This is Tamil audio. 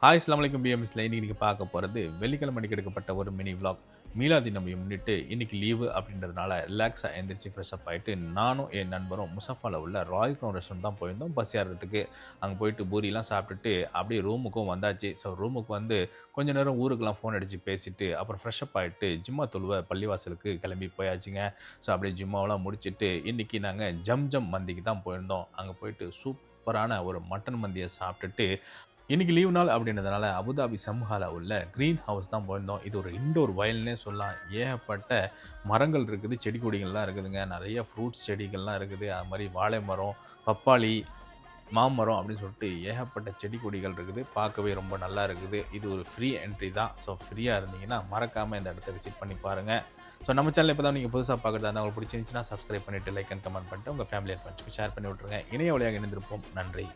ஹாய் அஸ்ஸலாமு அலைக்கும் பிஎம்எஸ்ல இன்னைக்கு நீங்க பார்க்க போறது வெள்ளிக்கிழமை அன்னைக்கு எடுக்கப்பட்ட ஒரு மினி விளாக். மீலாதி நபியை முன்னிட்டு இன்னைக்கு லீவு அப்படின்றதுனால ரிலாக்ஸா எந்திரிச்சு ஃப்ரெஷ் அப் ஆயிட்டு நானும் என் நண்பரும் முசஃபால உள்ள ராயல் க்ரௌன் ரெஸ்டாரண்ட் தான் போயிருந்தோம் பஸ் ஏறுறதுக்கு. அங்கே போயிட்டு பூரிலாம் சாப்பிட்டுட்டு அப்படியே ரூமுக்கும் வந்தாச்சு. ஸோ ரூமுக்கு வந்து கொஞ்ச நேரம் ஊருக்கெல்லாம் ஃபோன் அடித்து பேசிட்டு அப்புறம் ஃப்ரெஷ் அப் ஆகிட்டு ஜிம்மா தொழுவ பள்ளிவாசலுக்கு கிளம்பி போயாச்சுங்க. ஸோ அப்படியே ஜிம்மாவெல்லாம் முடிச்சுட்டு இன்னைக்கு நாங்கள் ஜம் மந்திக்கு தான் போயிருந்தோம். அங்கே போயிட்டு சூப்பரான ஒரு மட்டன் மந்தியை சாப்பிட்டுட்டு இன்னைக்கு லீவ் நாள் அப்படின்றதுனால அபுதாபி சம்ஹால உள்ள கிரீன் ஹவுஸ் தான் போயிருந்தோம். இது ஒரு இன்டோர் வயல்னே சொல்லலாம். ஏகப்பட்ட மரங்கள் இருக்குது, செடி கொடிகள்லாம் இருக்குதுங்க. நிறைய ஃப்ரூட்ஸ் செடிகள்லாம் இருக்குது. அது மாதிரி வாழை மரம், பப்பாளி, மாமரம் அப்படின்னு சொல்லிட்டு ஏகப்பட்ட செடி கொடிகள் இருக்குது. பார்க்கவே ரொம்ப நல்லா இருக்குது. இது ஒரு ஃப்ரீ என்ட்ரி தான். ஸோ ஃப்ரீயாக இருந்தீங்கன்னா மறக்காமல் இந்த இடத்த விசிட் பண்ணி பாருங்கள். ஸோ நம்ம சேனல் இப்போ தான் நீங்கள் புதுசாக பார்க்குறதா இருந்தால் உங்களுக்கு பிடிச்சிருந்துச்சுன்னா சப்ஸ்கிரைப் பண்ணிவிட்டு லைக் அண்ட் கமெண்ட் பண்ணிட்டு உங்கள் ஃபேமிலி அண்ட் ஃப்ரெண்ட்ஸ்க்கு ஷேர் பண்ணி விட்ருங்க. இணைய வழியாக இணைந்திருப்போம். நன்றி.